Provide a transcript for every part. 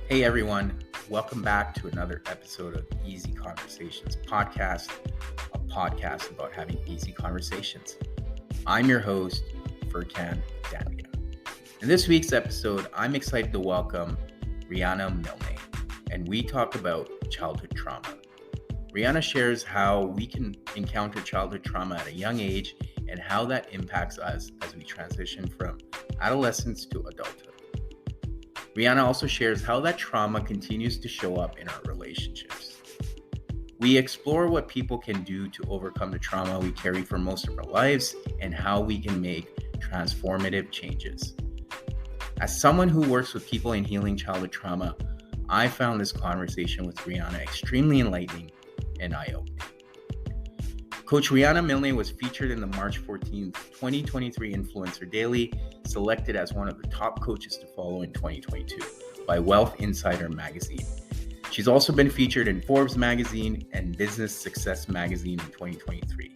Hey everyone, welcome back to another episode of Easy Conversations podcast, a podcast about having easy conversations. I'm your host, Furkan Dandia. In this week's episode, I'm excited to welcome Riana Milne, and we talk about childhood trauma. Riana shares how we can encounter childhood trauma at a young age and how that impacts us as we transition from adolescence to adulthood. Riana also shares how that trauma continues to show up in our relationships. We explore what people can do to overcome the trauma we carry for most of our lives and how we can make transformative changes. As someone who works with people in healing childhood trauma, I found this conversation with Riana extremely enlightening and eye-opening. Coach Riana Milne was featured in the March 14th, 2023 Influencer Daily, selected as one of the top coaches to follow in 2022 by Wealth Insider magazine. She's also been featured in Forbes magazine and Business Success magazine in 2023.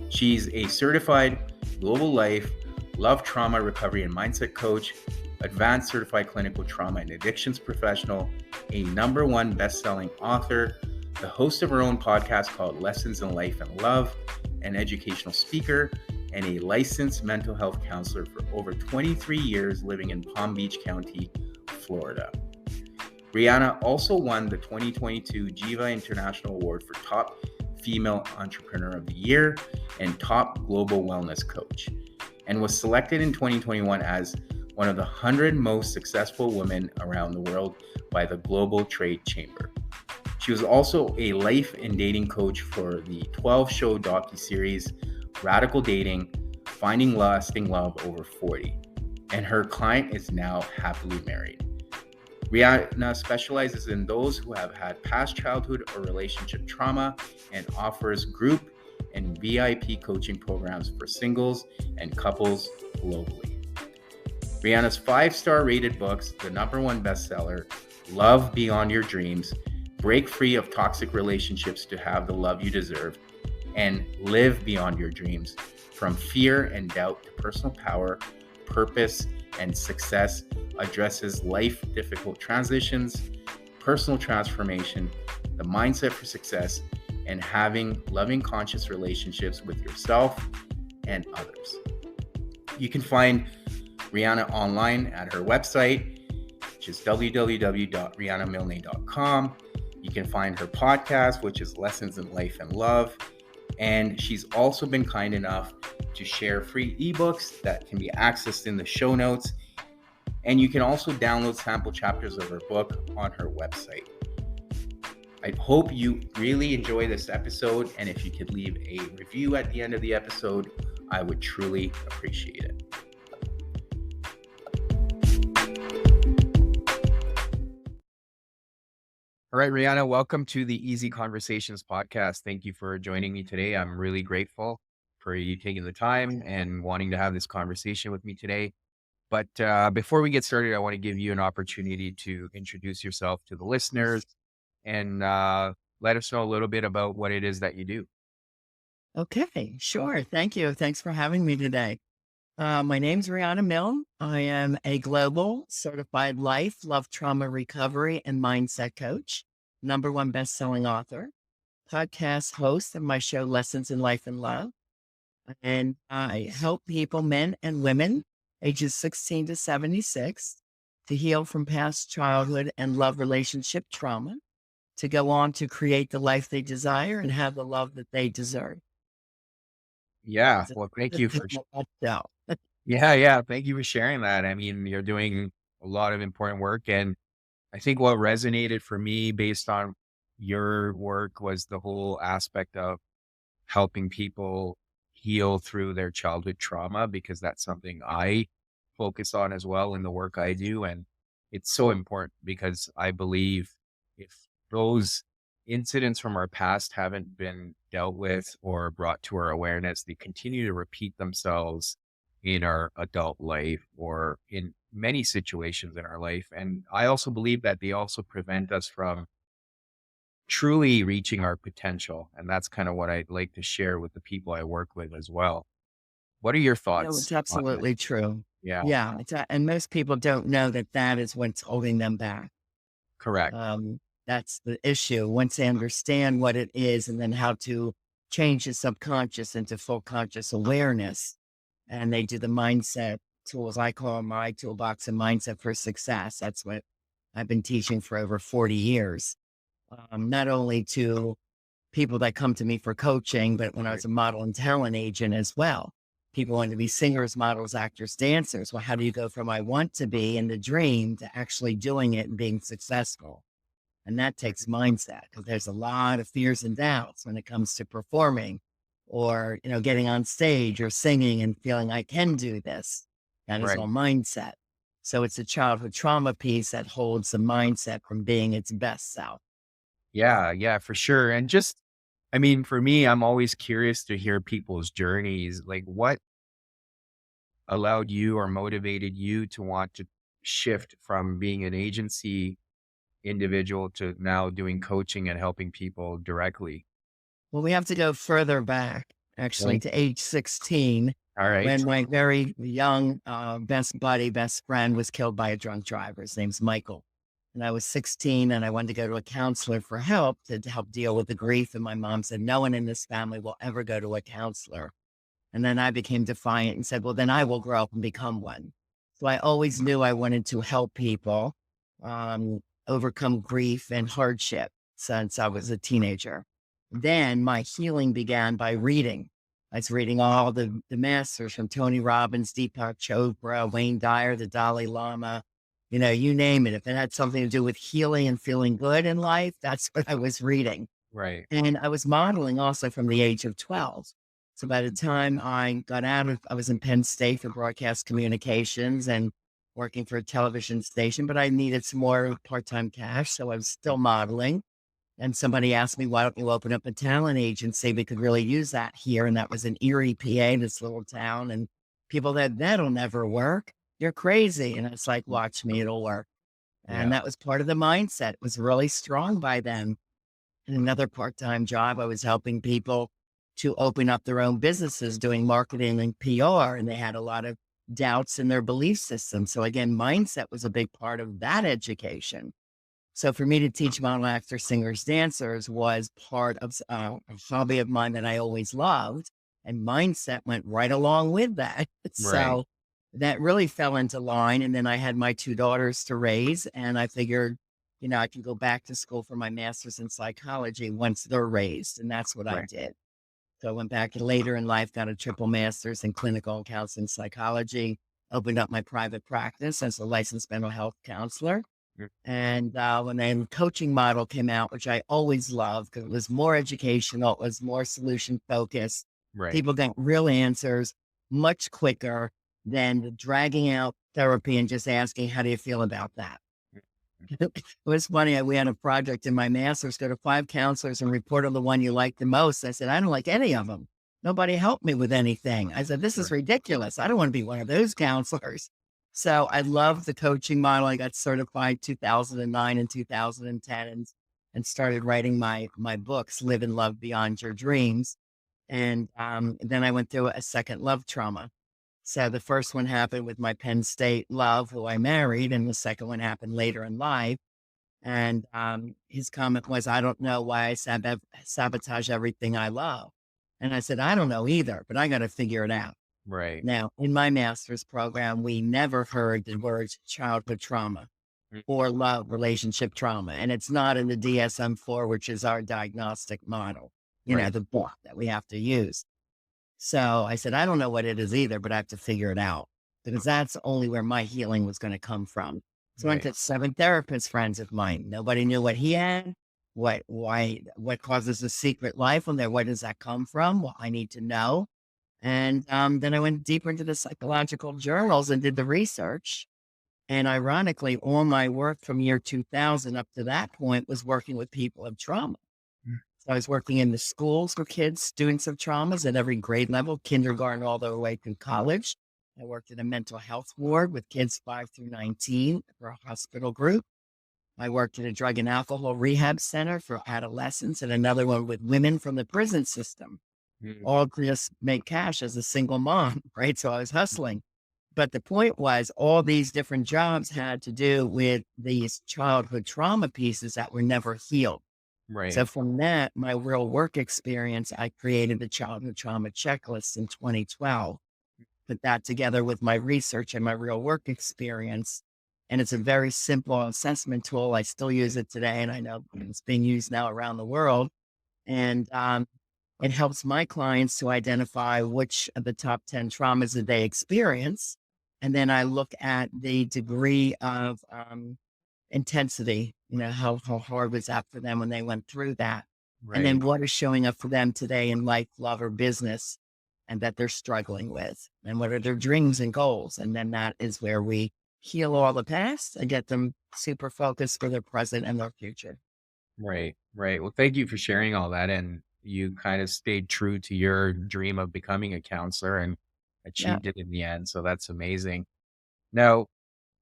She's a certified global life, love trauma recovery and mindset coach, advanced certified clinical trauma and addictions professional, a #1 best-selling author, the host of her own podcast called Lessons in Life and Love, an educational speaker, and a licensed mental health counselor for over 23 years living in Palm Beach County, Florida. Riana also won the 2022 GIVA International Award for Top Female Entrepreneur of the Year and Top Global Wellness Coach, and was selected in 2021 as one of the 100 most successful women around the world by the Global Trade Chamber. She was also a life and dating coach for the 12-show Docu-Series Radical Dating, Finding Lasting Love Over 40, and her client is now happily married. Riana specializes in those who have had past childhood or relationship trauma and offers group and VIP coaching programs for singles and couples globally. Riana's 5-star rated books, the #1 bestseller, Love Beyond Your Dreams, Break Free of Toxic Relationships to Have the Love You Deserve, and Live Beyond Your Dreams, From Fear and Doubt to Personal Power, Purpose, and Success, addresses life difficult transitions, personal transformation, the mindset for success, and having loving conscious relationships with yourself and others. You can find Riana online at her website, which is www.rianamilne.com. You can find her podcast, which is Lessons in Life and Love. And she's also been kind enough to share free ebooks that can be accessed in the show notes. And you can also download sample chapters of her book on her website. I hope you really enjoy this episode. And if you could leave a review at the end of the episode, I would truly appreciate it. All right, Riana, welcome to the Easy Conversations podcast. Thank you for joining me today. I'm really grateful for you taking the time and wanting to have this conversation with me today. But before we get started, I want to give you an opportunity to introduce yourself to the listeners and let us know a little bit about what it is that you do. Okay, sure. Thank you. Thanks for having me today. My name's Riana Milne. I am a global certified life, love, trauma recovery, and mindset coach, #1 best-selling author, podcast host of my show, Lessons in Life and Love. And I help people, men and women, ages 16 to 76, to heal from past childhood and love relationship trauma, to go on to create the life they desire and have the love that they deserve. Yeah, well, thank you for thank you for sharing that. I mean, you're doing a lot of important work, and I think what resonated for me based on your work was the whole aspect of helping people heal through their childhood trauma, because that's something I focus on as well in the work I do. And it's so important because I believe if those incidents from our past haven't been dealt with or brought to our awareness, they continue to repeat themselves in our adult life or in many situations in our life. And I also believe that they also prevent us from truly reaching our potential. And that's kind of what I'd like to share with the people I work with as well. What are your No, it's thoughts on that? absolutely true. Yeah. Yeah. And most people don't know that that is what's holding them back. Correct. That's the issue. Once they understand what it is and then how to change the subconscious into full conscious awareness, and they do the mindset tools. I call them my toolbox and mindset for success. That's what I've been teaching for over 40 years. Not only to people that come to me for coaching, but when I Right. was a model and talent agent as well. People want to be singers, models, actors, dancers. Well, how do you go from I want to be in the dream to actually doing it and being successful? And that takes mindset because there's a lot of fears and doubts when it comes to performing or, getting on stage or singing and feeling I can do this. That is Right. all mindset. So it's a childhood trauma piece that holds the mindset from being its best self. Yeah, yeah, for sure. And just, I mean, for me, I'm always curious to hear people's journeys. Like, what allowed you or motivated you to want to shift from being an agency individual to now doing coaching and helping people directly? Well, we have to go further back, actually, Okay. to age 16, All right. when my very young best buddy, best friend was killed by a drunk driver. His name's Michael. And I was 16 and I wanted to go to a counselor for help to help deal with the grief. And my mom said, no one in this family will ever go to a counselor. And then I became defiant and said, well, then I will grow up and become one. So I always knew I wanted to help people overcome grief and hardship since I was a teenager. Then my healing began by reading. I was reading all the masters from Tony Robbins, Deepak Chopra, Wayne Dyer, the Dalai Lama, you name it. If it had something to do with healing and feeling good in life, that's what I was reading. Right. And I was modeling also from the age of 12. So by the time I was in Penn State for broadcast communications and working for a television station, but I needed some more part-time cash. So I was still modeling. And somebody asked me, why don't you open up a talent agency? We could really use that here. And that was in Erie, PA, this little town. And people said, that'll never work. You're crazy. And it's like, watch me, it'll work. And Yeah. that was part of the mindset. It was really strong by then. And another part-time job, I was helping people to open up their own businesses doing marketing and PR. And they had a lot of doubts in their belief system. So again, mindset was a big part of that education. So for me to teach model actors, singers, dancers was part of a hobby of mine that I always loved. And mindset went right along with that. Right. So that really fell into line. And then I had my two daughters to raise. And I figured, I can go back to school for my master's in psychology once they're raised. And that's what I Right. did. So I went back later in life, got a triple master's in clinical counseling psychology, opened up my private practice as a licensed mental health counselor. Mm. And when the coaching model came out, which I always loved because it was more educational, it was more solution focused. Right. People got real answers much quicker than the dragging out therapy and just asking, how do you feel about that? It was funny. We had a project in my master's, go to 5 counselors and report on the one you like the most. I said, I don't like any of them. Nobody helped me with anything. I said, this is Right. ridiculous. I don't want to be one of those counselors. So I love the coaching model. I got certified 2009 and 2010 and started writing my books, Live and Love Beyond Your Dreams. And then I went through a second love trauma. So the first one happened with my Penn State love, who I married, and the second one happened later in life. And his comment was, I don't know why I sabotage everything I love. And I said, I don't know either, but I got to figure it out. Right. Now, in my master's program, we never heard the words childhood trauma Mm. or love relationship trauma. And it's not in the DSM-4, which is our diagnostic model, Right. the book that we have to use. So I said, I don't know what it is either, but I have to figure it out because that's only where my healing was going to come from. So I went Right. to 7 therapist friends of mine. Nobody knew what he had, what causes a secret life on there. Where does that come from? Well, I need to know. And then I went deeper into the psychological journals and did the research. And ironically, all my work from year 2000 up to that point was working with people of trauma. Mm. So I was working in the schools for kids, students of traumas at every grade level, kindergarten all the way through college. I worked in a mental health ward with kids 5 through 19 for a hospital group. I worked at a drug and alcohol rehab center for adolescents and another one with women from the prison system, Mm. all just make cash as a single mom, right? So I was hustling. But the point was, all these different jobs had to do with these childhood trauma pieces that were never healed. So Right. from that, my real work experience, I created the childhood trauma checklist in 2012, put that together with my research and my real work experience. And it's a very simple assessment tool. I still use it today, and I know it's being used now around the world. And it helps my clients to identify which of the top 10 traumas that they experience. And then I look at the degree of intensity, how hard was that for them when they went through that? And then Right. what is showing up for them today in life, love, or business, and that they're struggling with? And what are their dreams and goals? And then that is where we heal all the past and get them super focused for their present and their future. Right. Right. Well, thank you for sharing all that. And you kind of stayed true to your dream of becoming a counselor and Yeah. achieved it in the end. So that's amazing. Now,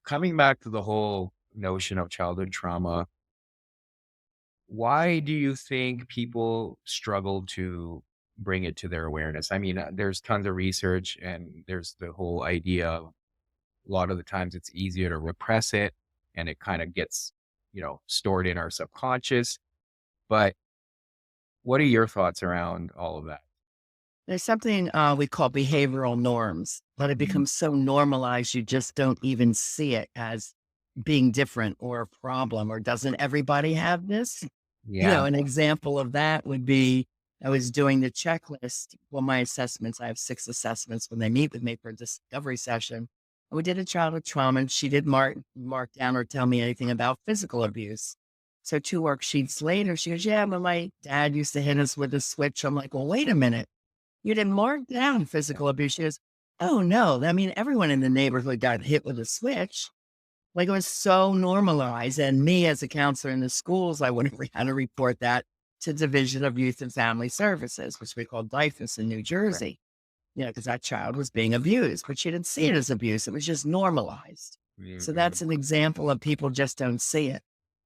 coming back to the whole notion of childhood trauma, why do you think people struggle to bring it to their awareness? I mean, there's tons of research and there's the whole idea of a lot of the times it's easier to repress it and it kind of gets, stored in our subconscious. But what are your thoughts around all of that? There's something we call behavioral norms, but it Mhm. becomes so normalized you just don't even see it as being different or a problem. Or doesn't everybody have this? Yeah. An example of that would be I was doing the checklist. Well, my assessments, I have 6 assessments when they meet with me for a discovery session. And we did a childhood trauma, and she did mark down or tell me anything about physical abuse. So 2 worksheets later, she goes, "Yeah, but my dad used to hit us with a switch." I'm like, "Well, wait a minute. You didn't mark down physical abuse." She goes, "Oh, no. I mean, everyone in the neighborhood got hit with a switch." Like, it was so normalized, and me as a counselor in the schools, I would have had to report that to Division of Youth and Family Services, which we call DYFUS in New Right. Jersey, because that child was being abused, but she didn't see it as abuse. It was just normalized. So Mhm. that's an example of people just don't see it.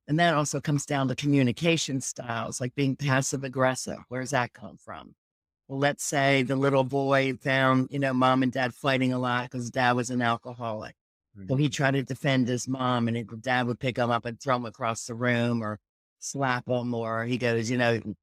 And that also comes down to communication styles, like being passive aggressive. Where does that come from? Well, let's say the little boy found, mom and dad fighting a lot because dad was an alcoholic. So he Mhm. tried to defend his mom, and the dad would pick him up and throw him across the room or slap him, or he goes,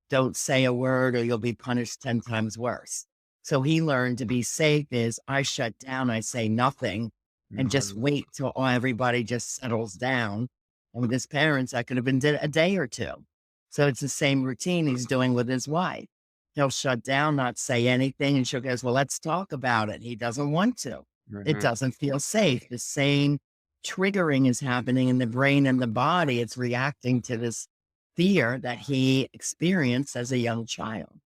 "Don't say a word or you'll be punished 10 times worse." So he learned to be safe is I shut down, I say nothing, and just Mhm. wait till everybody just settles down. And with his parents, that could have been a day or two. So it's the same routine he's doing with his wife. He'll shut down, not say anything, and she goes, "Well, let's talk about it." He doesn't want to. It Mhm. doesn't feel safe. The same triggering is happening in the brain and the body. It's reacting to this fear that he experienced as a young child.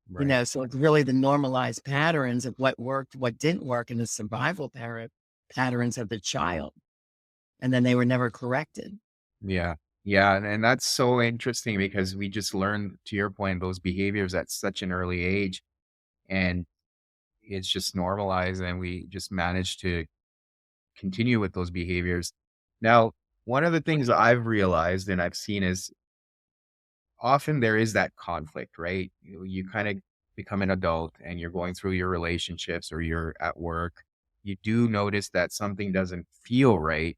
Right. So it's really the normalized patterns of what worked, what didn't work, and the survival patterns of the child. And then they were never corrected. Yeah. Yeah. And that's so interesting because we just learn, to your point, those behaviors at such an early age. And it's just normalized and we just manage to continue with those behaviors. Now, one of the things that I've realized and I've seen is often there is that conflict, right? You kind of become an adult and you're going through your relationships or you're at work. You do notice that something doesn't feel right,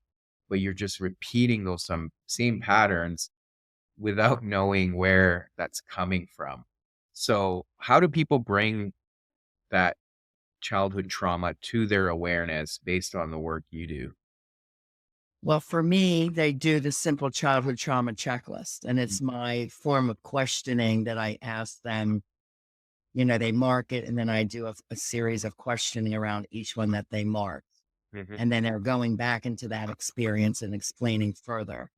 but you're just repeating those some same patterns without knowing where that's coming from. So, how do people bring that childhood trauma to their awareness based on the work you do? Well, for me, they do the simple childhood trauma checklist. And it's my form of questioning that I ask them. They mark it, and then I do a series of questioning around each one that they mark. Mhm. And then they're going back into that experience and explaining further.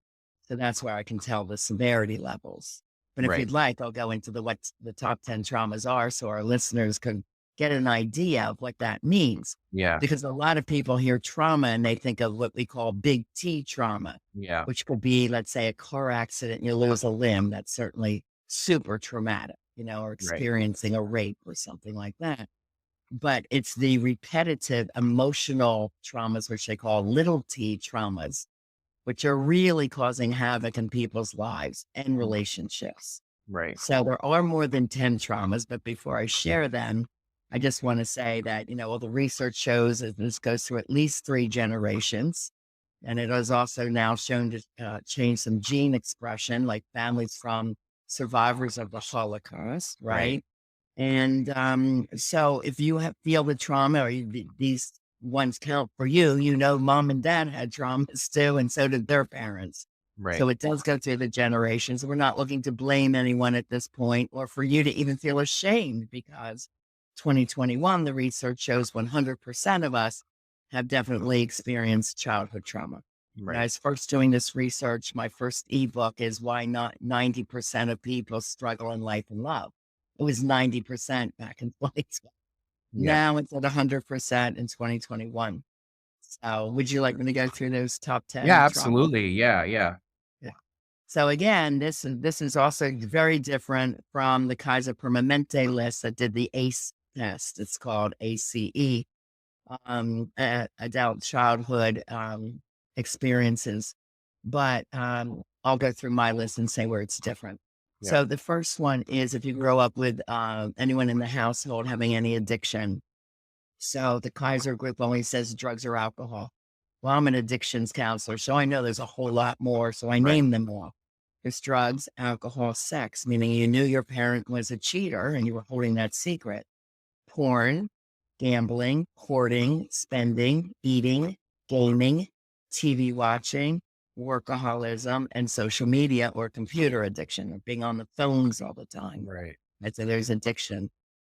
So that's where I can tell the severity levels. But if Right. you'd like, I'll go into what the top 10 traumas are so our listeners can get an idea of what that means. Yeah. Because a lot of people hear trauma and they think of what we call big T trauma, Yeah. which could be, let's say, a car accident and you lose a limb. That's certainly super traumatic, or Right. experiencing a rape or something like that. But it's the repetitive emotional traumas, which they call little T traumas, which are really causing havoc in people's lives and relationships. Right. So there are more than 10 traumas, but before I share them, I just want to say that, all the research shows that this goes through at least 3 generations. And it is also now shown to change some gene expression, like families from survivors of the Holocaust, Right. right? And so if you feel the trauma or these ones count for you, mom and dad had traumas too, and so did their parents. Right. So it does go through the generations. We're not looking to blame anyone at this point or for you to even feel ashamed because 2021, the research shows 100% of us have definitely experienced childhood trauma. When I Right. was first doing this research, my first ebook is Why Not 90% of People Struggle in Life and Love. It was 90% back in 2020. Yeah. Now it's at 100% in 2021. So would you like me to go through those top Yeah, 10 trauma? absolutely. Yeah. Yeah. Yeah. So again, this is also very different from the Kaiser Permanente list that did the ACE test. It's called ACE, adult childhood experiences. But I'll go through my list and say where it's different. Yeah. So the first one is if you grow up with anyone in the household having any addiction. So the Kaiser group only says drugs or alcohol. Well, I'm an addictions counselor, so I know there's a whole lot more. So I Right. name them all. There's drugs, alcohol, sex, meaning you knew your parent was a cheater and you were holding that secret. Porn, gambling, hoarding, spending, eating, gaming, TV watching, workaholism, and social media or computer addiction, or being on the phones all the time. Right. I'd say there's addiction.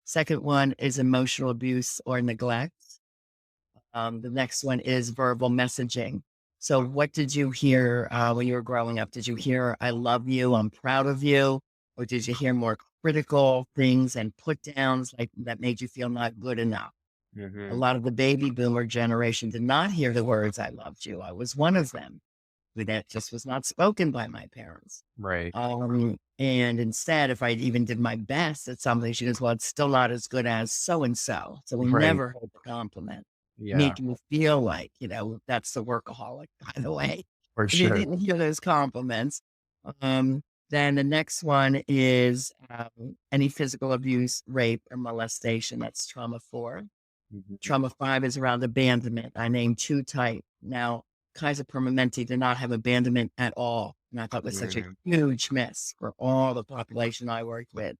Second one is emotional abuse or neglect. The next one is verbal messaging. So, what did you hear when you were growing up? Did you hear, I love you, I'm proud of you? Or did you hear more critical things and put downs like that made you feel not good enough? A Mm-hmm. lot of the baby boomer generation did not hear the words, I loved you. I was one of them. That just was not spoken by my parents. Right. And instead, if I even did my best at something, she goes, well, it's still not as good as so and so. So we Right. never heard the compliment. Yeah. Make me feel like, that's the workaholic, by the way. For If you sure. didn't hear those compliments, then the next one is any physical abuse, rape, or molestation. That's trauma 4. Mm-hmm. Trauma 5 is around abandonment. I named 2 types. Now, Kaiser Permanente did not have abandonment at all. And I thought it was such a Mm-hmm. huge miss for all the population I worked with.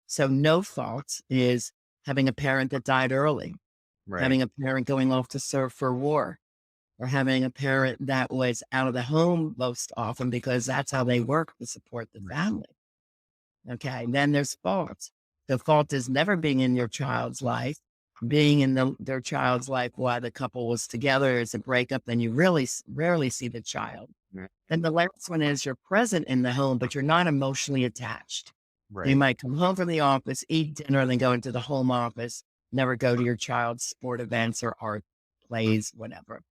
So no fault is having a parent that died early, Right. having a parent going off to serve for war, or having a parent that was out of the home most often because that's how they work to support the Right. family. Okay. Then there's fault. The fault is never being in your child's life, being in their child's life while the couple was together. It's a breakup. Then you really rarely see the child. Mm. Then the last one is you're present in the home, but you're not emotionally attached. You Right. might come home from the office, eat dinner, then go into the home office, never go to your child's sport events or art plays, whatever.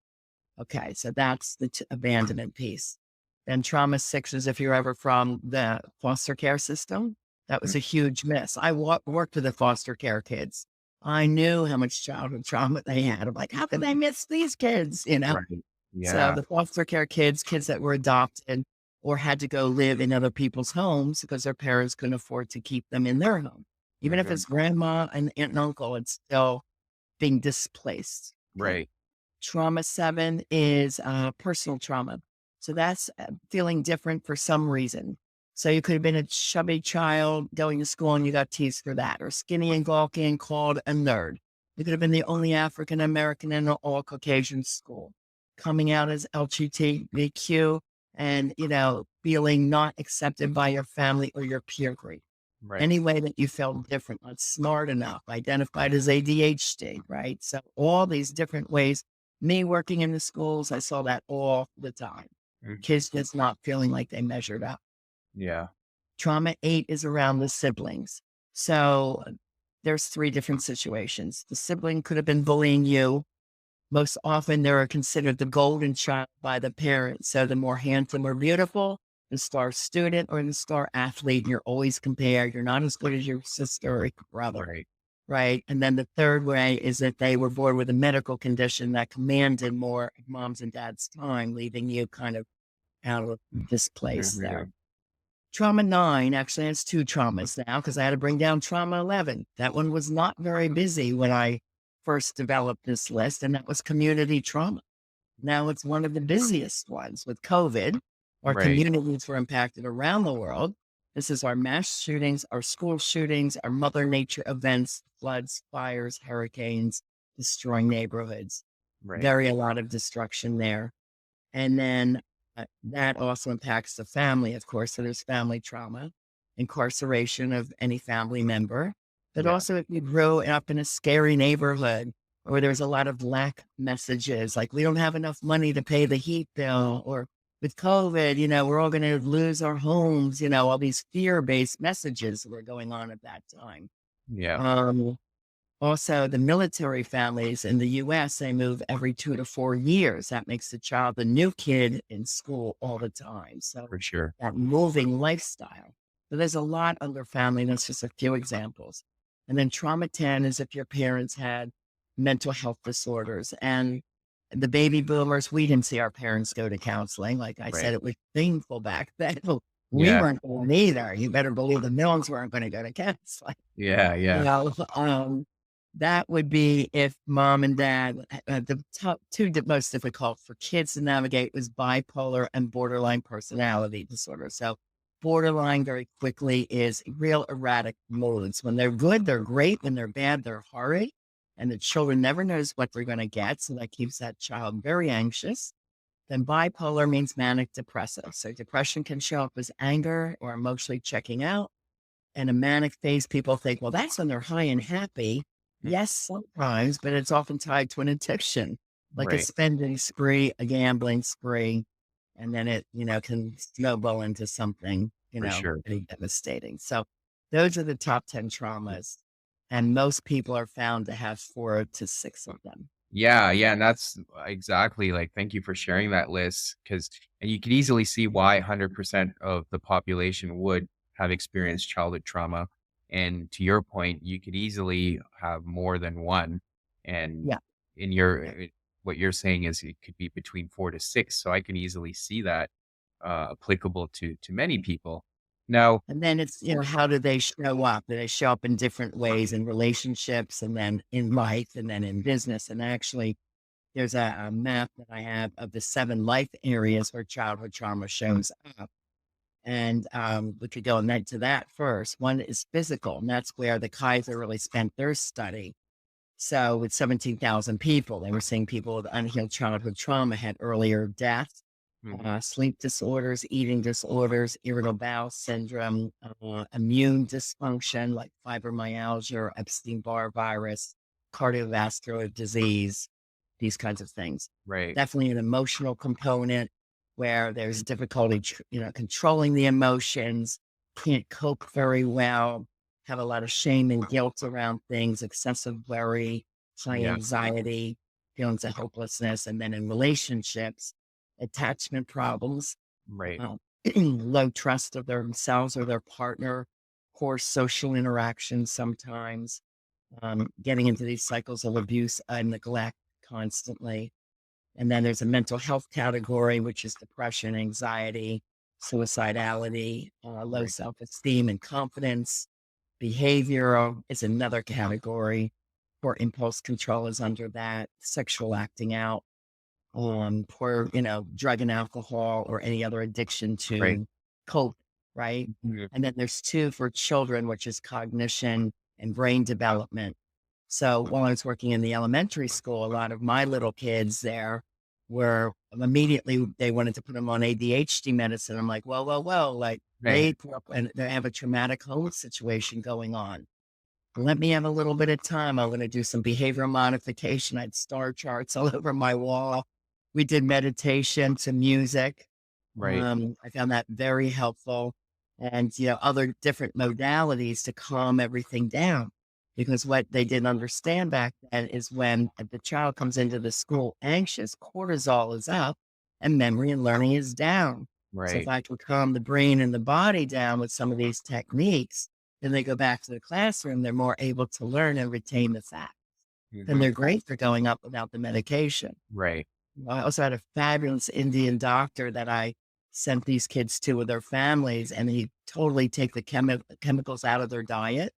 Okay, so that's the abandonment piece. Then trauma 6 is if you're ever from the foster care system. That Mm. was a huge miss. I worked with the foster care kids. I knew how much childhood trauma they had. I'm like, how could they miss these kids? Right. So Yeah. the foster care kids that were adopted or had to go live in other people's homes because their parents couldn't afford to keep them in their home. Even if Mm-hmm. it's grandma and aunt and uncle, it's still being displaced. Okay. Right. Trauma 7 is personal trauma. So that's feeling different for some reason. So you could have been a chubby child going to school and you got teased for that, or skinny and gawky and called a nerd. You could have been the only African American in an all Caucasian school, coming out as LGBTQ and, feeling not accepted by your family or your peer group. Right. Any way that you felt different, not smart enough, identified as ADHD, right? So all these different ways. Me working in the schools, I saw that all the time. Mm. Kids just not feeling like they measured up. Yeah. Trauma 8 is around the siblings. So there's 3 different situations. The sibling could have been bullying you. Most often they're considered the golden child by the parents. So the more handsome or beautiful, the star student or the star athlete, you're always compared. You're not as good as your sister or your brother. Right. Right. And then the third way is that they were born with a medical condition that commanded more of mom's and dad's time, leaving you kind of out of this place Mm-hmm. there. Trauma 9 actually has 2 traumas now because I had to bring down trauma 11. That one was not very busy when I first developed this list, and that was community trauma. Now it's one of the busiest ones with COVID. Our Right. communities were impacted around the world. This is our mass shootings, our school shootings, our mother nature events, floods, fires, hurricanes, destroying neighborhoods. Right. Very a lot of destruction there. And then that also impacts the family, of course. So there's family trauma, incarceration of any family member. But Yeah. also, if you grow up in a scary neighborhood or there's a lot of lack messages, like we don't have enough money to pay the heat bill, or with COVID, we're all going to lose our homes, all these fear based messages were going on at that time. Yeah. Um, Also, the military families in the US, they move every 2 to 4 years. That makes the child a new kid in school all the time. So For sure. that moving lifestyle. So there's a lot under family. That's just a few examples. And then trauma 10 is if your parents had mental health disorders. And the baby boomers, we didn't see our parents go to counseling. Like I Right. said, it was painful back then. We Yeah. weren't going either. You better believe the Milnes weren't going to go to counseling. Yeah. You Yeah. know, that would be if mom and dad, the top two most difficult for kids to navigate was bipolar and borderline personality disorder. So borderline very quickly is real erratic moods. When they're good, they're great. When they're bad, they're horrid. And the children never knows what they're going to get. So that keeps that child very anxious. Then bipolar means manic depressive. So depression can show up as anger or emotionally checking out. And a manic phase, people think, well, that's when they're high and happy. Mm. Yes, sometimes, but it's often tied to an addiction, like a Right. spending spree, a gambling spree, and then it, can snowball into something, For sure. pretty devastating. So those are the top 10 traumas. And most people are found to have 4 to 6 of them. Yeah, yeah, and that's exactly like, thank you for sharing that list, because and you could easily see why 100% of the population would have experienced childhood trauma. And to your point, you could easily have more than one. And Yeah. in your Yeah. what you're saying is it could be between 4 to 6. So I can easily see that applicable to many people. Now, And then it's, how do they show up? Do they show up in different ways in relationships and then in life and then in business? And actually, there's a map that I have of the 7 life areas where childhood trauma shows up. And we could go to that first. One is physical, and that's where the Kaiser really spent their study. So with 17,000 people, they were seeing people with unhealed childhood trauma had earlier death, mhm, sleep disorders, eating disorders, irritable bowel syndrome, immune dysfunction like fibromyalgia, Epstein-Barr virus, cardiovascular disease, these kinds of things. right, Definitely an emotional component where there's difficulty, controlling the emotions, can't cope very well, have a lot of shame and guilt around things, excessive worry, high yeah, anxiety, feelings of hopelessness, and then in relationships, attachment problems, right, uh, low trust of themselves or their partner, poor social interactions sometimes, getting into these cycles of abuse and neglect constantly. And then there's a mental health category, which is depression, anxiety, suicidality, low right, self esteem and confidence. Behavioral is another category. Poor impulse control is under that. Sexual acting out, poor, drug and alcohol or any other addiction right, to cope, right? mhm, And then there's 2 for children, which is cognition and brain development. So while I was working in the elementary school, a lot of my little kids there were immediately, they wanted to put them on ADHD medicine. I'm like, well, like right, and they have a traumatic home situation going on. Let me have a little bit of time. I'm going to do some behavioral modification. I had star charts all over my wall. We did meditation to music. right, I found that very helpful, and, other different modalities to calm everything down. Because what they didn't understand back then is when the child comes into the school anxious, cortisol is up and memory and learning is down. So if right, I can calm the brain and the body down with some of these techniques, then they go back to the classroom, they're more able to learn and retain the facts. Then mhm, they're great for going up without the medication. right, I also had a fabulous Indian doctor that I sent these kids to with their families, and he'd totally take the chemicals out of their diet.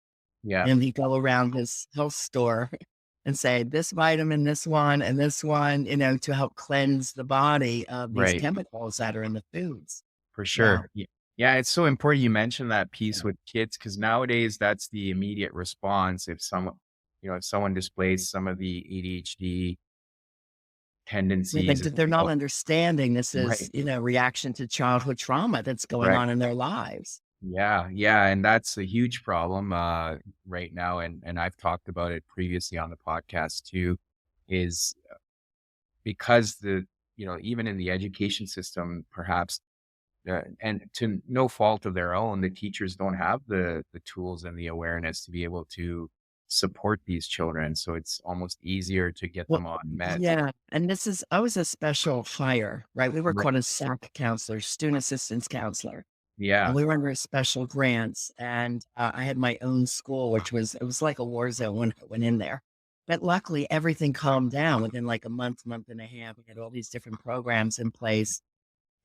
Yeah. And he'd go around his health store and say, this vitamin, and this one, to help cleanse the body of these Right. chemicals that are in the foods. For Yeah. sure. Yeah, it's so important you mentioned that piece with kids because nowadays that's the immediate response if someone displays some of the ADHD But tendencies. they're not understanding this is, Right. reaction to childhood trauma that's going Right. on in their lives. Yeah, and that's a huge problem, right now, and I've talked about it previously on the podcast too, is because even in the education system, perhaps, and to no fault of their own, the teachers don't have the tools and the awareness to be able to support these children, so it's almost easier to get Well, them on meds. yeah. And I was a special hire, right? We were Right. called a SAC counselor, student assistance counselor. And Yeah, we were under special grants. And I had my own school, it was like a war zone when I went in there. But luckily, everything calmed down within like a month and a half. We had all these different programs in place.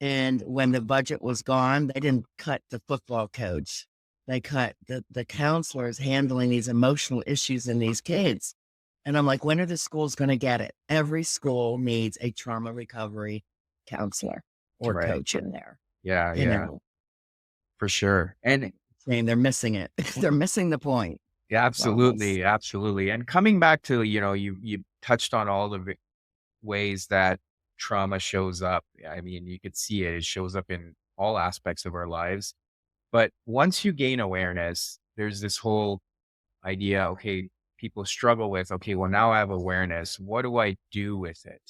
And when the budget was gone, they didn't cut the football coach. They cut the counselors handling these emotional issues in these kids. And I'm like, when are the schools going to get it? Every school needs a trauma recovery counselor or right. coach in there, Yeah, you yeah, know, for sure, and saying they're missing it. They're missing the point yeah, almost. absolutely, absolutely, and coming back to, you touched on all the ways that trauma shows up. I mean, you could see it. It shows up in all aspects of our lives. But once you gain awareness, there's this whole idea, okay, people struggle with, okay, well, now I have awareness. What do I do with it?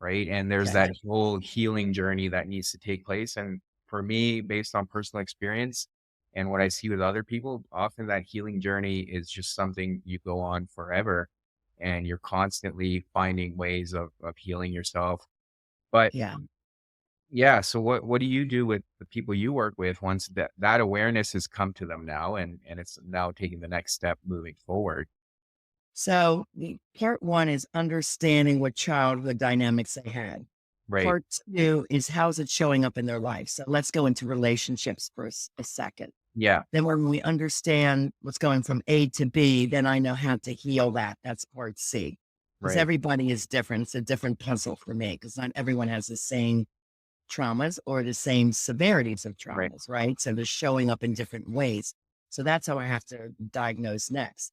Right. And there's Okay. that whole healing journey that needs to take place. And for me, based on personal experience and what I see with other people, often that healing journey is just something you go on forever and you're constantly finding ways of healing yourself. But Yeah. yeah, so what do you do with the people you work with once that awareness has come to them now and it's now taking the next step moving forward? So the part one is understanding what childhood dynamics they had. Right. Part two is how's it showing up in their life. So let's go into relationships for a second. Yeah. Then when we understand what's going from A to B, then I know how to heal that. That's part C. Because Right. everybody is different. It's a different puzzle for me because not everyone has the same traumas or the same severities of Right. traumas, right? So they're showing up in different ways. So that's how I have to diagnose next.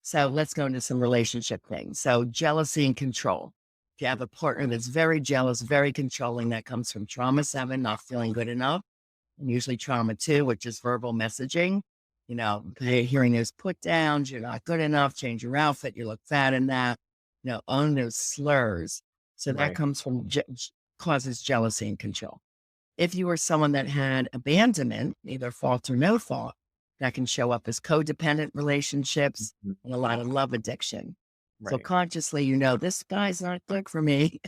So let's go into some relationship things. So jealousy and control. If you have a partner that's very jealous, very controlling, that comes from trauma 7, not feeling good enough, and usually trauma 2, which is verbal messaging. Hearing those put downs, you're not good enough, change your outfit, you look fat in that, own those slurs. So that Right. comes from causes jealousy and control. If you were someone that had abandonment, either fault or no fault, that can show up as codependent relationships Mhm. and a lot of love addiction. So Right. consciously, this guy's not good for me.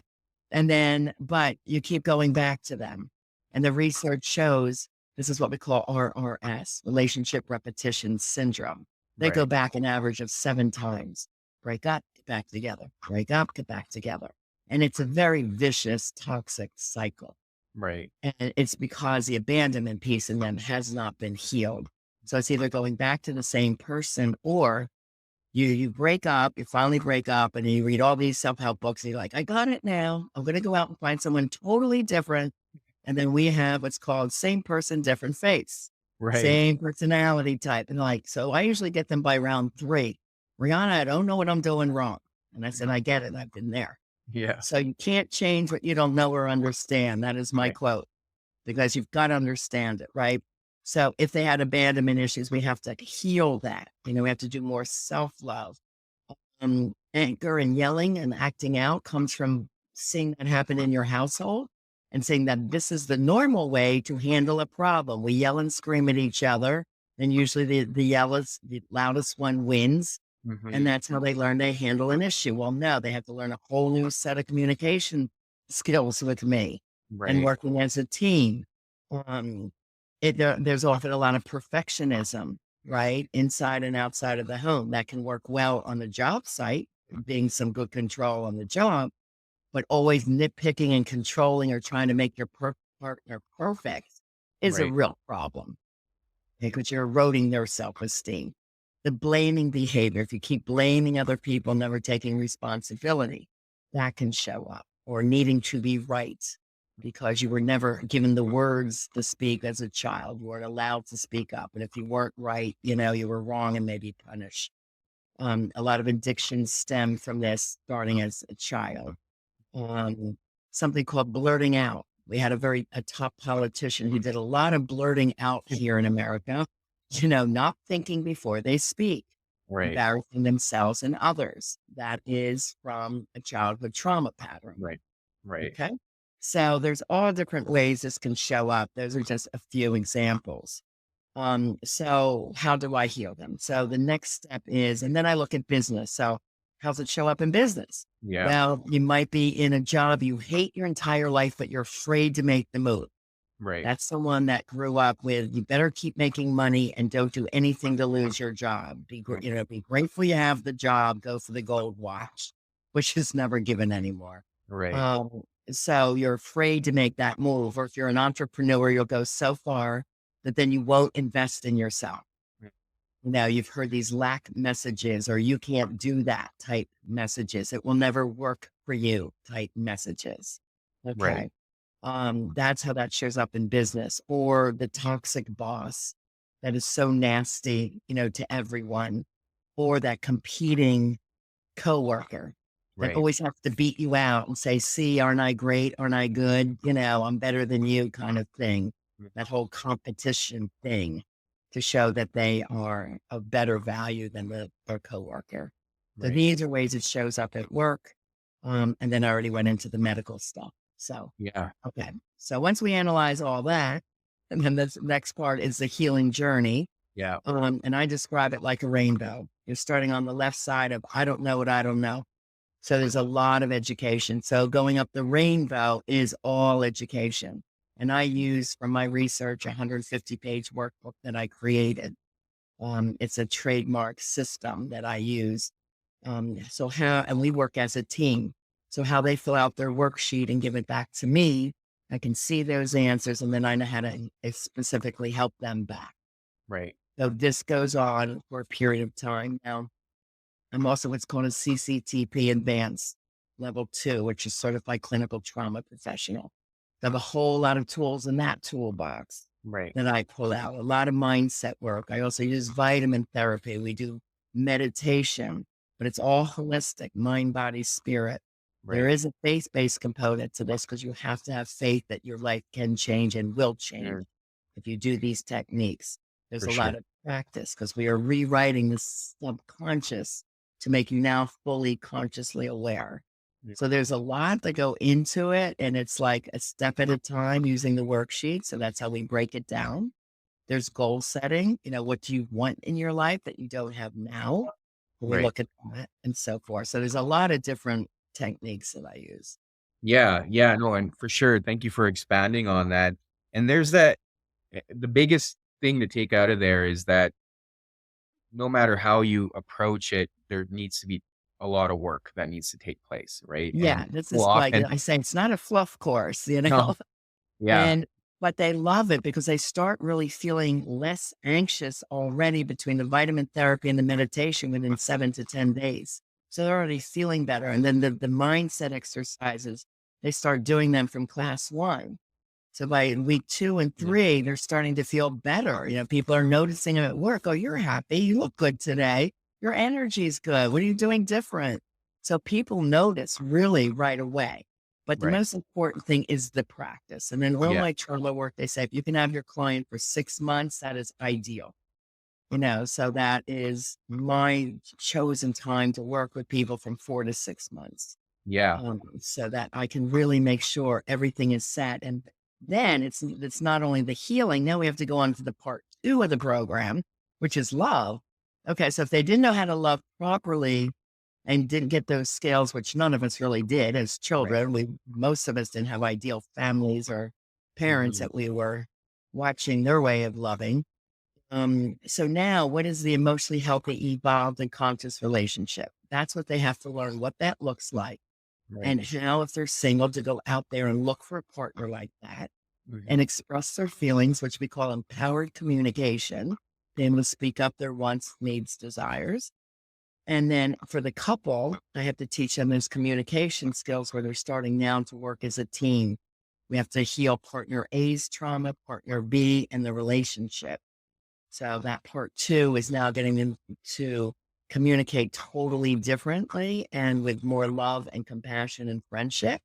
But you keep going back to them. And the research shows this is what we call RRS, relationship repetition syndrome. They go Right. back an average of 7 times. Break up, get back together. Break up, get back together. And it's a very vicious, toxic cycle. Right. And it's because the abandonment piece in them has not been healed. So it's either going back to the same person or you break up, you finally break up and you read all these self-help books and you're like, I got it now. I'm going to go out and find someone totally different. And then we have what's called same person, different face, Right. same personality type. And so I usually get them by round 3. Rihanna, I don't know what I'm doing wrong. And I said, I get it. I've been there. Yeah. So you can't change what you don't know or understand. That is my Right. quote, because you've got to understand it, right? So if they had abandonment issues, we have to heal that. We have to do more self-love. Anger and yelling and acting out comes from seeing that happen in your household and saying that this is the normal way to handle a problem. We yell and scream at each other, and usually the loudest one wins. And Mhm. that's how they learn to handle an issue. Well, no, they have to learn a whole new set of communication skills with me and Right. working as a team. Um, there's often a lot of perfectionism, right? Inside and outside of the home that can work well on the job site, being some good control on the job, but always nitpicking and controlling or trying to make your partner perfect is a Right. real problem because you're eroding their self-esteem. The blaming behavior, if you keep blaming other people, never taking responsibility, that can show up, or needing to be right because you were never given the words to speak as a child. You weren't allowed to speak up. And if you weren't right, you were wrong and maybe punished. A lot of addictions stem from this starting as a child. Um, Something called blurting out. We had a top politician who did a lot of blurting out here in America, not thinking before they speak, Right. embarrassing themselves and others. That is from a childhood trauma pattern. Right. Right. Okay. So there's all different ways this can show up. Those are just a few examples. So how do I heal them? So the next step is, and then I look at business. So how's it show up in business? Yeah. Well, you might be in a job you hate your entire life, but you're afraid to make the move. Right. That's the one that grew up with, you better keep making money and don't do anything to lose your job. Be grateful you have the job, go for the gold watch, which is never given anymore. Right. Um, so you're afraid to make that move. Or if you're an entrepreneur, you'll go so far that then you won't invest in yourself. Mm. You've heard these lack messages, or you can't do that type messages. It will never work for you type messages. Right. Okay. That's how that shows up in business, or the toxic boss that is so nasty, to everyone, or that competing coworker that Right. always has to beat you out and say, see, aren't I great? Aren't I good? I'm better than you kind of thing. Mm. That whole competition thing to show that they are of better value than their coworker. So Right. these are ways it shows up at work. And then I already went into the medical stuff. So, Yeah. okay. So once we analyze all that, and then the next part is the healing journey. Yeah. And I describe it like a rainbow. You're starting on the left side of, I don't know what I don't know. So there's a lot of education. So going up the rainbow is all education. And I use from my research, 150-page workbook that I created. It's a trademark system that I use. And we work as a team. So how they fill out their worksheet and give it back to me, I can see those answers, and then I know how to specifically help them back. Right. So this goes on for a period of time. Now, I'm also what's called a CCTP Advanced Level 2, which is Certified Clinical Trauma Professional. I have a whole lot of tools in that toolbox Right. that I pull out, a lot of mindset work. I also use vitamin therapy. We do meditation, but it's all holistic, mind, body, spirit. There Right. is a faith-based component to this because you have to have faith that your life can change and will change Mm. if you do these techniques. There's For a sure. lot of practice because we are rewriting the subconscious to make you now fully consciously aware. Mm. So there's a lot that go into it, and it's like a step at a time using the worksheet. So that's how we break it down. There's goal setting. What do you want in your life that you don't have now? We Right. look at that and so forth. So there's a lot of different techniques that I use. Yeah. Yeah. No, and for sure. Thank you for expanding on that. And there's the biggest thing to take out of there is that no matter how you approach it, there needs to be a lot of work that needs to take place. Right. Yeah, And this so is like often, I say, it's not a fluff course, no. Yeah. and but they love it because they start really feeling less anxious already between the vitamin therapy and the meditation within 7 to 10 days. So they're already feeling better. And then the mindset exercises, they start doing them from class one. So by week 2 and 3, they're starting to feel better. People are noticing them at work. Oh, you're happy. You look good today. Your energy is good. What are you doing different? So people notice really right away. But the Right. most important thing is the practice. And in real Yeah. life trauma work, they say if you can have your client for 6 months, that is ideal. So that is my chosen time to work with people from 4 to 6 months. Yeah. So that I can really make sure everything is set. And then it's not only the healing. Now we have to go on to the part 2 of the program, which is love. Okay, so if they didn't know how to love properly and didn't get those skills, which none of us really did as Right. children, most of us didn't have ideal families or parents Mhm. that we were watching their way of loving. So now what is the emotionally healthy, evolved, and conscious relationship? That's what they have to learn, what that looks like. Right. And how, if they're single, to go out there and look for a partner like that. Mhm. and express their feelings, which we call empowered communication, being able to speak up their wants, needs, desires. And then for the couple, I have to teach them those communication skills where they're starting now to work as a team. We have to heal partner A's trauma, partner B, and the relationship. So that part two is now getting them to communicate totally differently and with more love and compassion and friendship.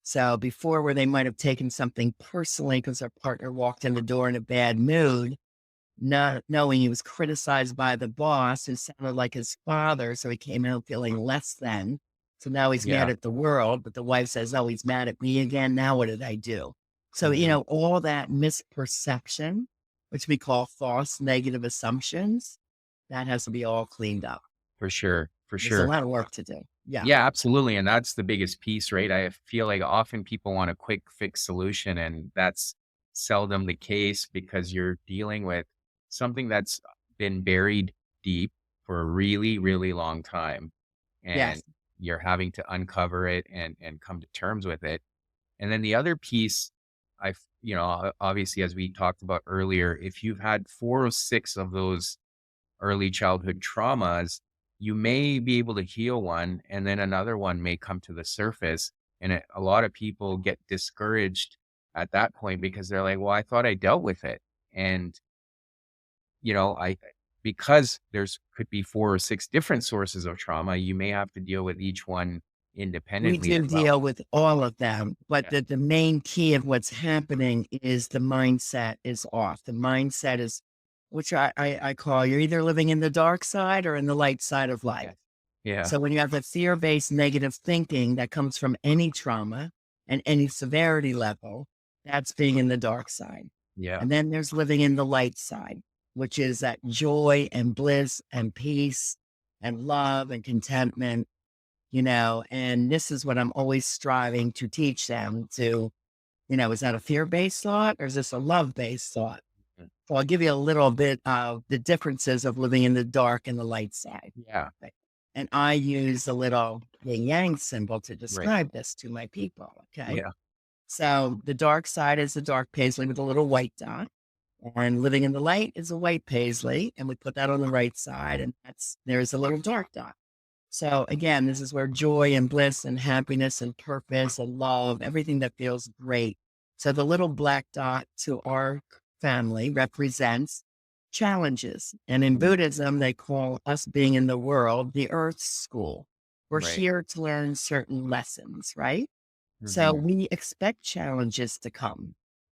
So before, where they might have taken something personally because their partner walked in the door in a bad mood, not knowing he was criticized by the boss who sounded like his father. So he came out feeling less than. So now he's mad Yeah. at the world, but the wife says, oh, he's mad at me again. Now what did I do? So, Mhm. all that misperception, which we call false negative assumptions, that has to be all cleaned up. For sure. For There's a sure. lot of work to do. Yeah. Yeah, absolutely. And that's the biggest piece, right? I feel like often people want a quick fix solution, and that's seldom the case because you're dealing with something that's been buried deep for a really, really long time. And Yes. you're having to uncover it and come to terms with it. And then the other piece, obviously, as we talked about earlier, if you've had 4 or 6 of those early childhood traumas, you may be able to heal one, and then another one may come to the surface. And a lot of people get discouraged at that point because they're like, well, I thought I dealt with it. And, I, because there's could be 4 or 6 different sources of trauma, you may have to deal with each one We independently as do well. deal with all of them, but Yeah. the main key of what's happening is the mindset is off. The mindset is, which I call, you're either living in the dark side or in the light side of Yeah. life. Yeah. So when you have the fear-based negative thinking that comes from any trauma and any severity level, that's being in the dark side. Yeah. And then there's living in the light side, which is that joy and bliss and peace and love and contentment, and this is what I'm always striving to teach them to, is that a fear-based thought or is this a love-based thought? Mm. So I'll give you a little bit of the differences of living in the dark and the light side. Yeah. Right. And I use the little yin yang symbol to Right. describe this to my people. Okay. Yeah. So the dark side is the dark paisley with a little white dot. And living in the light is a white paisley. And we put that on the right side. And there's a little dark dot. So again, this is where joy and bliss and happiness and purpose and love, everything that feels great. So the little black dot to our family represents challenges. And in Mm. Buddhism, they call us being in the world the earth school. We're Right. here to learn certain lessons, right? So Hmm. we expect challenges to come.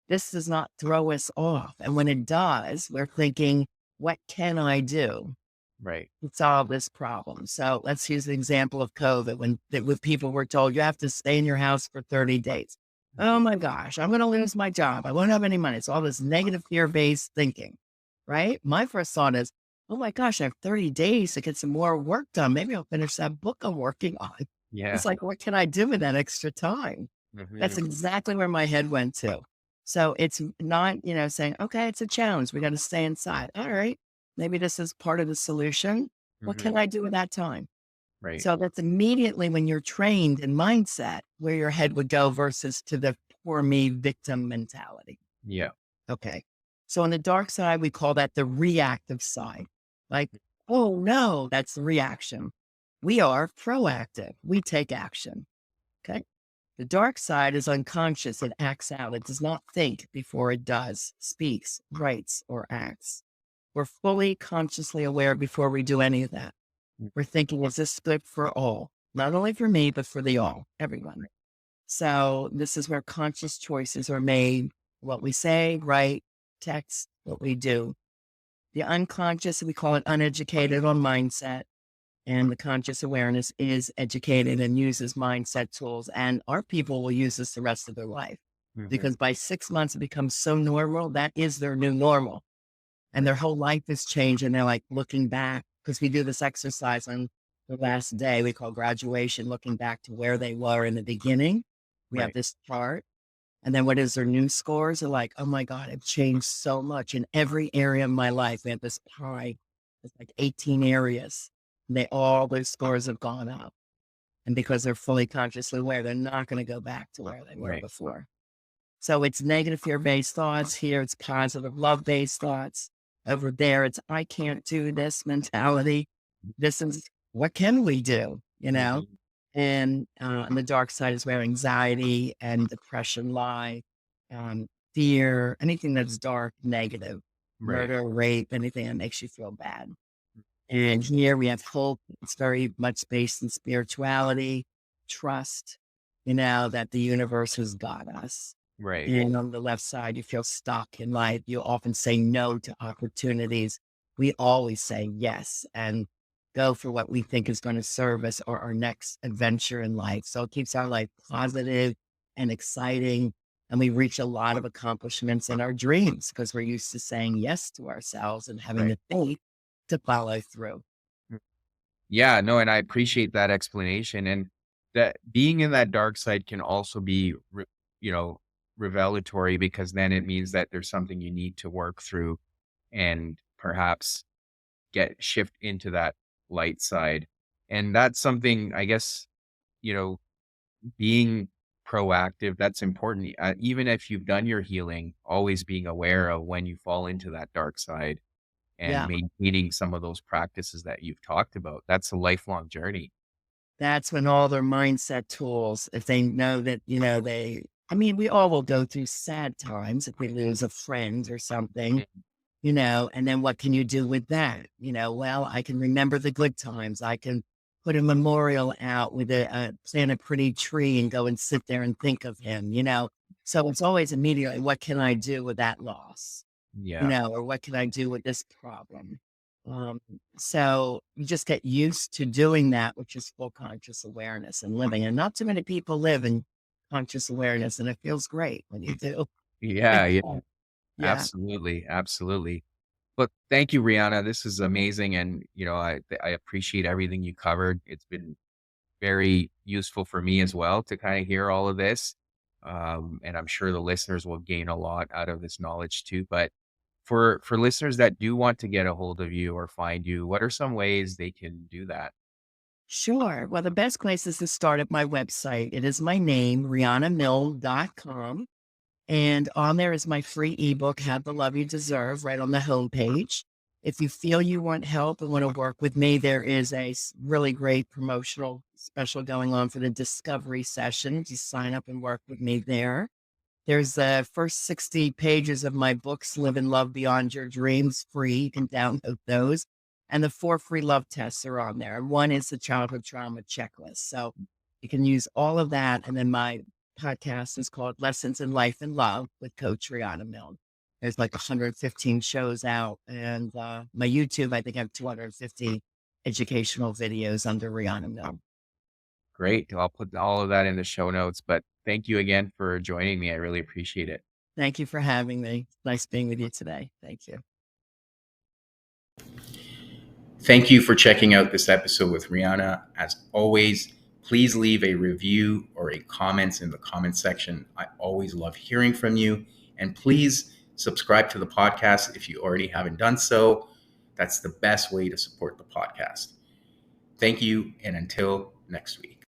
This does not throw us off. And when it does, we're thinking, what can I do Right. to solve this problem? So let's use the example of COVID when people were told you have to stay in your house for 30 days. Oh my gosh, I'm going to lose my job. I won't have any money. It's all this negative fear-based thinking, right? My first thought is, oh my gosh, I have 30 days to get some more work done. Maybe I'll finish that book I'm working on. Yeah. It's like, what can I do with that extra time? That's Hmm. exactly where my head went to. So it's not, saying, okay, it's a challenge. We got to stay inside. All right. Maybe this is part of the solution. What Hmm. can I do with that time? Right. So that's immediately when you're trained in mindset where your head would go versus to the poor me victim mentality. Yeah. Okay. So on the dark side, we call that the reactive side. Like, oh no, that's the reaction. We are proactive. We take action. Okay. The dark side is unconscious. It acts out. It does not think before it does, speaks, writes, or acts. We're fully consciously aware before we do any of that. Mm. We're thinking, is this good for all? Not only for me, but for the all, everyone. So this is where conscious choices are made. What we say, write, text, what we do. The unconscious, we call it uneducated on mindset. And the conscious awareness is educated and uses mindset tools. And our people will use this the rest of their life Hmm. because by 6 months, it becomes so normal. That is their new normal. And their whole life has changed. And they're like looking back because we do this exercise on the last day we call graduation, looking back to where they were in the beginning. We have Right. this chart. And then what is their new scores? They're like, oh my God, I've changed so much in every area of my life. We have this pie. It's like 18 areas. All those scores have gone up. And because they're fully consciously aware, they're not going to go back to where they were Right. before. So it's negative fear-based thoughts. Here it's positive love-based thoughts. Over there, it's I can't do this mentality. This is what can we do, you know? Mhm. And on the dark side is where anxiety and depression lie, um, fear, anything that's dark, negative, Right. murder, rape, anything that makes you feel bad. And here we have hope. It's very much based in spirituality, trust, that the universe has got us. Right. And on the left side, you feel stuck in life. You often say no to opportunities. We always say yes and go for what we think is going to serve us or our next adventure in life. So it keeps our life positive and exciting. And we reach a lot of accomplishments in our dreams because we're used to saying yes to ourselves and having Right. the faith to follow through. Yeah, no, and I appreciate that explanation. And that being in that dark side can also be, you know, revelatory, because then it means that there's something you need to work through and perhaps get shift into that light side. And that's something, I guess, you know, being proactive, that's important. Even if you've done your healing, always being aware of when you fall into that dark side and Yeah. maintaining some of those practices that you've talked about. That's a lifelong journey. That's when all their mindset tools, if they know that, I mean, we all will go through sad times if we lose a friend or something, Mhm. and then what can you do with that? Well, I can remember the good times. I can put a memorial out with plant a pretty tree and go and sit there and think of him. So it's always immediately, what can I do with that loss? Yeah. Or what can I do with this problem? Um, so you just get used to doing that, which is full conscious awareness and living. And not too many people live in conscious awareness, and it feels great when you do. Yeah, yeah, Yeah. absolutely, absolutely. But thank you, Rihanna. This is amazing, and I appreciate everything you covered. It's been very useful for me as well to kind of hear all of this, and I'm sure the listeners will gain a lot out of this knowledge too. But for listeners that do want to get a hold of you or find you, what are some ways they can do that? Sure. Well, the best place is to start at my website. It is my name, rianamilne.com. And on there is my free ebook, Have the Love You Deserve, right on the homepage. If you feel you want help and want to work with me, there is a really great promotional special going on for the discovery session. You sign up and work with me there. There's the first 60 pages of my books, Live and Love Beyond Your Dreams, free. You can download those. And the 4 free love tests are on there. And one is the childhood trauma checklist. So you can use all of that. And then my podcast is called Lessons in Life and Love with Coach Riana Milne. There's like 115 shows out. And my YouTube, I think I have 250 educational videos under Riana Milne. Great. I'll put all of that in the show notes. But thank you again for joining me. I really appreciate it. Thank you for having me. Nice being with you today. Thank you. Thank you for checking out this episode with Rihanna. As always, please leave a review or a comment in the comment section. I always love hearing from you. And please subscribe to the podcast if you already haven't done so. That's the best way to support the podcast. Thank you, and until next week.